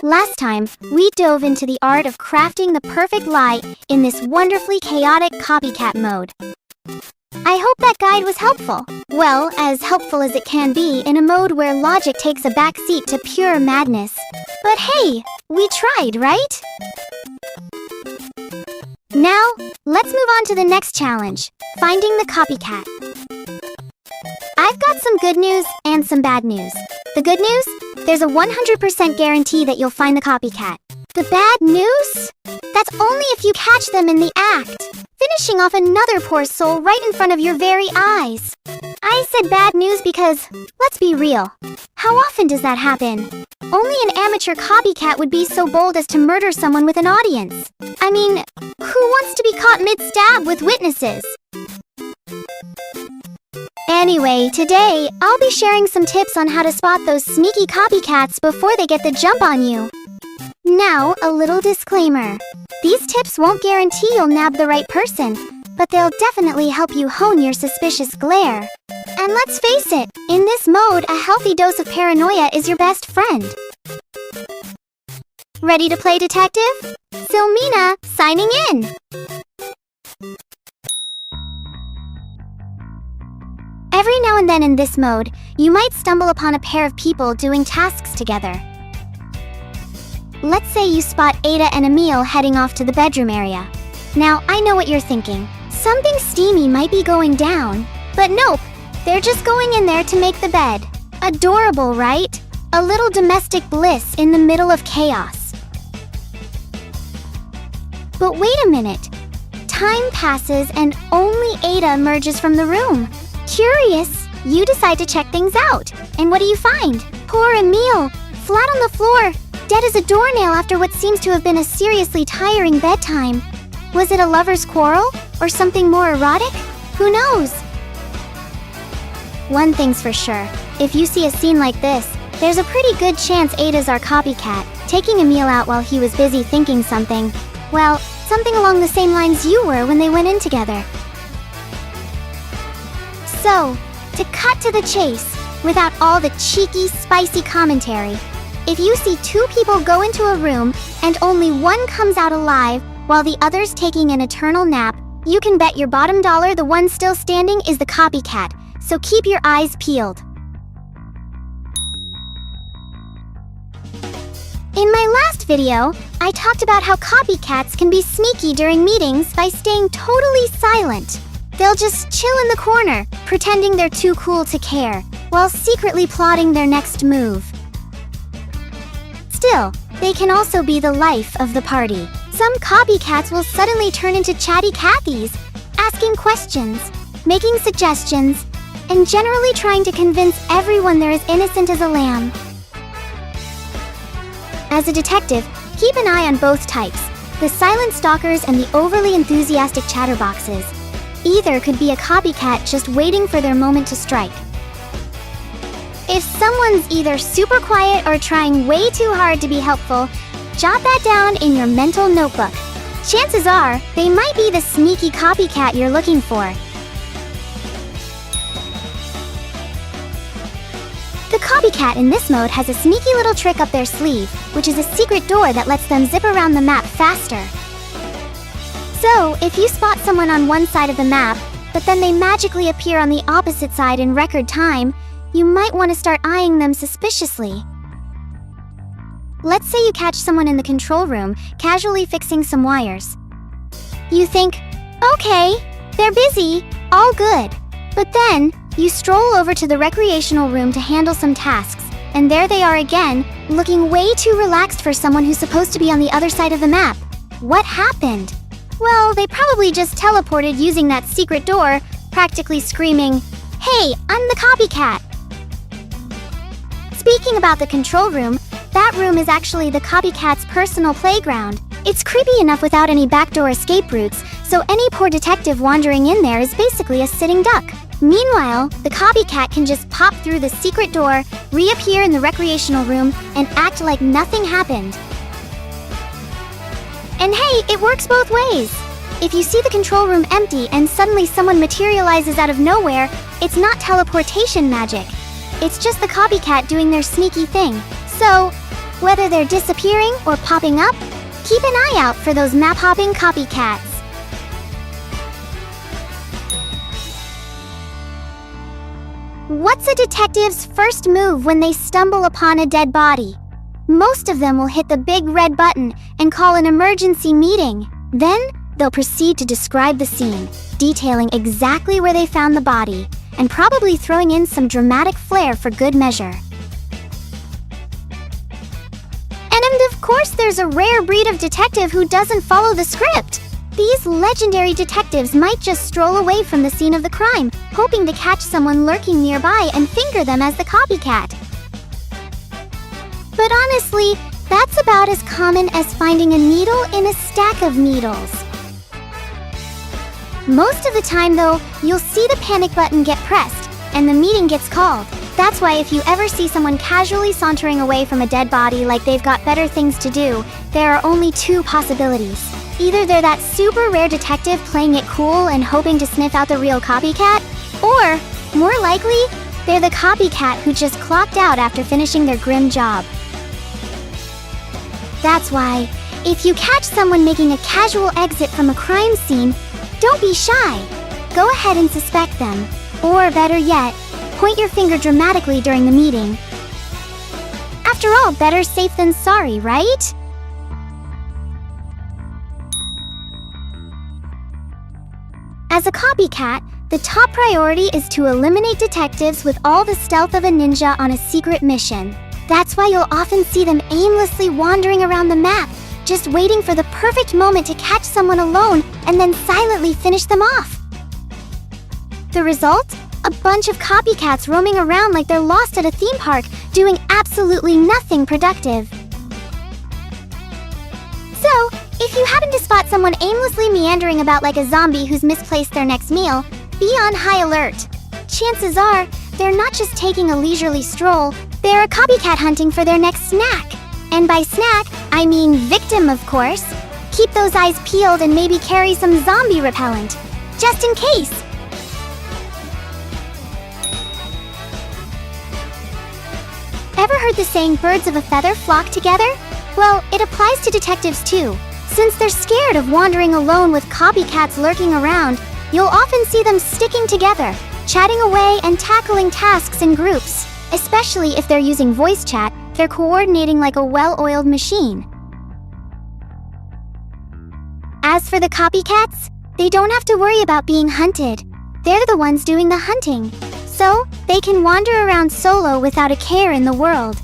Last time, we dove into the art of crafting the perfect lie in this wonderfully chaotic copycat mode. I hope that guide was helpful. Well, as helpful as it can be in a mode where logic takes a backseat to pure madness. But hey, we tried, right? Now, let's move on to the next challenge, finding the copycat. I've got some good news and some bad news. The good news? There's a 100% guarantee that you'll find the copycat. The bad news? That's only if you catch them in the act, finishing off another poor soul right in front of your very eyes. I said bad news because, let's be real, how often does that happen? Only an amateur copycat would be so bold as to murder someone with an audience. I mean, who wants to be caught mid-stab with witnesses? Anyway, today, I'll be sharing some tips on how to spot those sneaky copycats before they get the jump on you. Now, a little disclaimer. These tips won't guarantee you'll nab the right person, but they'll definitely help you hone your suspicious glare. And let's face it, in this mode, a healthy dose of paranoia is your best friend. Ready to play detective? Silmina, signing in! Every now and then in this mode, you might stumble upon a pair of people doing tasks together. Let's say you spot Ada and Emil heading off to the bedroom area. Now, I know what you're thinking. Something steamy might be going down. But nope, they're just going in there to make the bed. Adorable, right? A little domestic bliss in the middle of chaos. But wait a minute. Time passes and only Ada emerges from the room. Curious, you decide to check things out. And what do you find? Poor Emil, flat on the floor, dead as a doornail after what seems to have been a seriously tiring bedtime. Was it a lover's quarrel? Or something more erotic? Who knows? One thing's for sure. If you see a scene like this, there's a pretty good chance Ada's our copycat, taking Emil out while he was busy thinking something. Well, something along the same lines you were when they went in together. So, to cut to the chase, without all the cheeky, spicy commentary, if you see two people go into a room and only one comes out alive while the other's taking an eternal nap, you can bet your bottom dollar the one still standing is the copycat, so keep your eyes peeled. In my last video, I talked about how copycats can be sneaky during meetings by staying totally silent. They'll just chill in the corner, pretending they're too cool to care, while secretly plotting their next move. Still, they can also be the life of the party. Some copycats will suddenly turn into chatty Cathys, asking questions, making suggestions, and generally trying to convince everyone they're as innocent as a lamb. As a detective, keep an eye on both types, the silent stalkers and the overly enthusiastic chatterboxes. Either could be a copycat just waiting for their moment to strike. If someone's either super quiet or trying way too hard to be helpful, jot that down in your mental notebook. Chances are, they might be the sneaky copycat you're looking for. The copycat in this mode has a sneaky little trick up their sleeve, which is a secret door that lets them zip around the map faster. So, if you spot someone on one side of the map, but then they magically appear on the opposite side in record time, you might want to start eyeing them suspiciously. Let's say you catch someone in the control room, casually fixing some wires. You think, okay, they're busy, all good. But then, you stroll over to the recreational room to handle some tasks, and there they are again, looking way too relaxed for someone who's supposed to be on the other side of the map. What happened? Well, they probably just teleported using that secret door, practically screaming, "Hey, I'm the copycat!" Speaking about the control room, that room is actually the copycat's personal playground. It's creepy enough without any backdoor escape routes, so any poor detective wandering in there is basically a sitting duck. Meanwhile, the copycat can just pop through the secret door, reappear in the recreational room, and act like nothing happened. And hey, it works both ways. If you see the control room empty and suddenly someone materializes out of nowhere, it's not teleportation magic. It's just the copycat doing their sneaky thing. So, Whether they're disappearing or popping up, keep an eye out for those map-hopping copycats. What's a detective's first move when they stumble upon a dead body? Most of them will hit the big red button and call an emergency meeting. Then, they'll proceed to describe the scene, detailing exactly where they found the body, and probably throwing in some dramatic flair for good measure. And of course, there's a rare breed of detective who doesn't follow the script. These legendary detectives might just stroll away from the scene of the crime, hoping to catch someone lurking nearby and finger them as the copycat. But honestly, that's about as common as finding a needle in a stack of needles. Most of the time though, you'll see the panic button get pressed, and the meeting gets called. That's why if you ever see someone casually sauntering away from a dead body like they've got better things to do, there are only two possibilities. Either they're that super rare detective playing it cool and hoping to sniff out the real copycat, or, more likely, they're the copycat who just clocked out after finishing their grim job. That's why, if you catch someone making a casual exit from a crime scene, don't be shy. Go ahead and suspect them. Or better yet, point your finger dramatically during the meeting. After all, better safe than sorry, right? As a copycat, the top priority is to eliminate detectives with all the stealth of a ninja on a secret mission. That's why you'll often see them aimlessly wandering around the map, just waiting for the perfect moment to catch someone alone and then silently finish them off. The result? A bunch of copycats roaming around like they're lost at a theme park, doing absolutely nothing productive. So, if you happen to spot someone aimlessly meandering about like a zombie who's misplaced their next meal, be on high alert. Chances are, they're not just taking a leisurely stroll, they're copycat hunting for their next snack. And by snack, I mean victim, of course. Keep those eyes peeled and maybe carry some zombie repellent, just in case. Ever heard the saying, birds of a feather flock together? Well, it applies to detectives too. Since they're scared of wandering alone with copycats lurking around, you'll often see them sticking together, chatting away and tackling tasks in groups. Especially if they're using voice chat, they're coordinating like a well-oiled machine. As for the copycats, they don't have to worry about being hunted. They're the ones doing the hunting. So, they can wander around solo without a care in the world.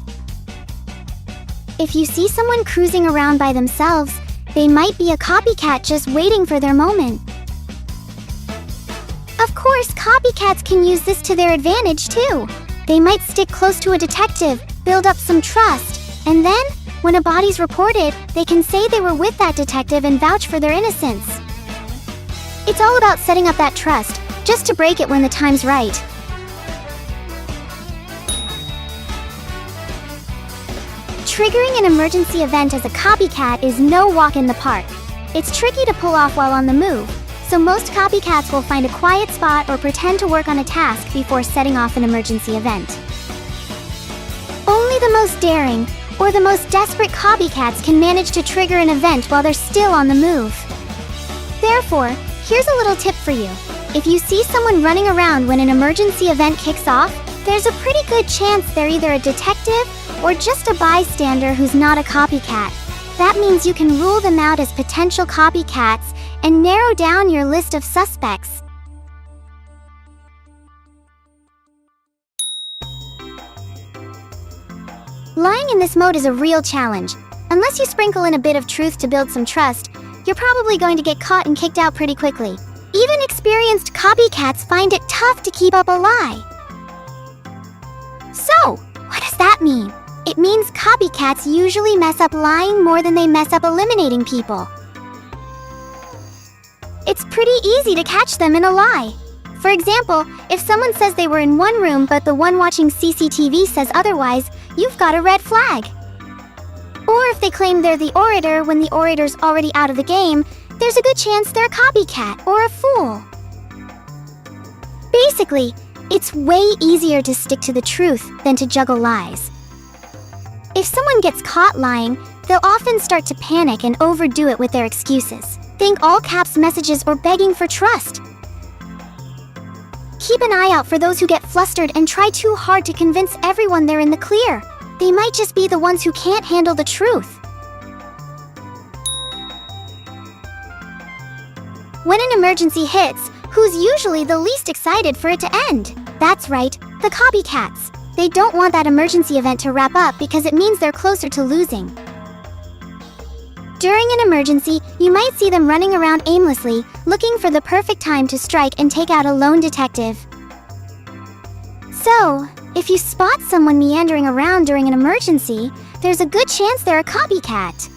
If you see someone cruising around by themselves, they might be a copycat just waiting for their moment. Of course, copycats can use this to their advantage too. They might stick close to a detective, build up some trust, and then, when a body's reported, they can say they were with that detective and vouch for their innocence. It's all about setting up that trust, just to break it when the time's right. Triggering an emergency event as a copycat is no walk in the park. It's tricky to pull off while on the move, so most copycats will find a quiet spot or pretend to work on a task before setting off an emergency event. Only the most daring, or the most desperate copycats can manage to trigger an event while they're still on the move. Therefore, here's a little tip for you. If you see someone running around when an emergency event kicks off, there's a pretty good chance they're either a detective or just a bystander who's not a copycat. That means you can rule them out as potential copycats and narrow down your list of suspects. Lying in this mode is a real challenge. Unless you sprinkle in a bit of truth to build some trust, you're probably going to get caught and kicked out pretty quickly. Even experienced copycats find it tough to keep up a lie. So, what does that mean? It means copycats usually mess up lying more than they mess up eliminating people. It's pretty easy to catch them in a lie. For example, if someone says they were in one room but the one watching CCTV says otherwise, you've got a red flag. Or if they claim they're the orator when the orator's already out of the game, there's a good chance they're a copycat or a fool. Basically, it's way easier to stick to the truth than to juggle lies. If someone gets caught lying, they'll often start to panic and overdo it with their excuses. Think all caps messages or begging for trust. Keep an eye out for those who get flustered and try too hard to convince everyone they're in the clear. They might just be the ones who can't handle the truth. When an emergency hits, who's usually the least excited for it to end? That's right, the copycats. They don't want that emergency event to wrap up because it means they're closer to losing. During an emergency, you might see them running around aimlessly, looking for the perfect time to strike and take out a lone detective. So, if you spot someone meandering around during an emergency, there's a good chance they're a copycat.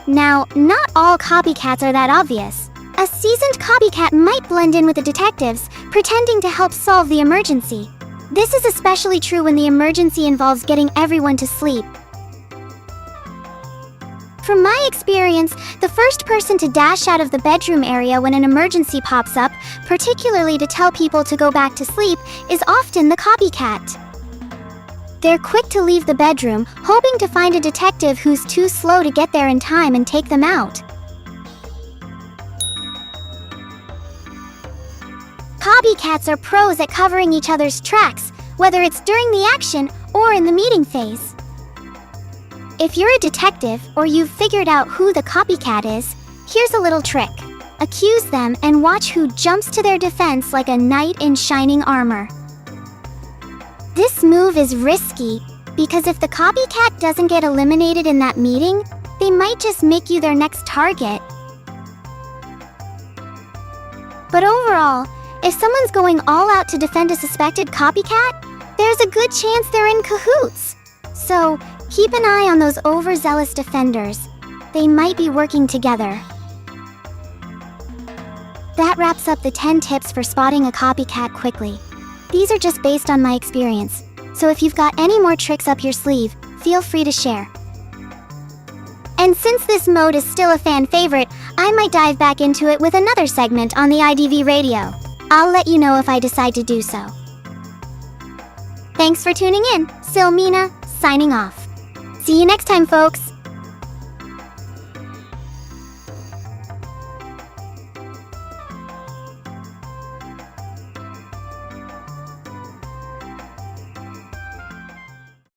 Now, not all copycats are that obvious. A seasoned copycat might blend in with the detectives, pretending to help solve the emergency. This is especially true when the emergency involves getting everyone to sleep. From my experience, the first person to dash out of the bedroom area when an emergency pops up, particularly to tell people to go back to sleep, is often the copycat. They're quick to leave the bedroom, hoping to find a detective who's too slow to get there in time and take them out. Copycats are pros at covering each other's tracks, whether it's during the action or in the meeting phase. If you're a detective or you've figured out who the copycat is, here's a little trick. Accuse them and watch who jumps to their defense like a knight in shining armor. This move is risky because if the copycat doesn't get eliminated in that meeting, they might just make you their next target. But overall, if someone's going all out to defend a suspected copycat, there's a good chance they're in cahoots. So, keep an eye on those overzealous defenders. They might be working together. That wraps up the 10 tips for spotting a copycat quickly. These are just based on my experience, so if you've got any more tricks up your sleeve, feel free to share. And since this mode is still a fan favorite, I might dive back into it with another segment on the IDV radio. I'll let you know if I decide to do so. Thanks for tuning in. Silmina, signing off. See you next time, folks.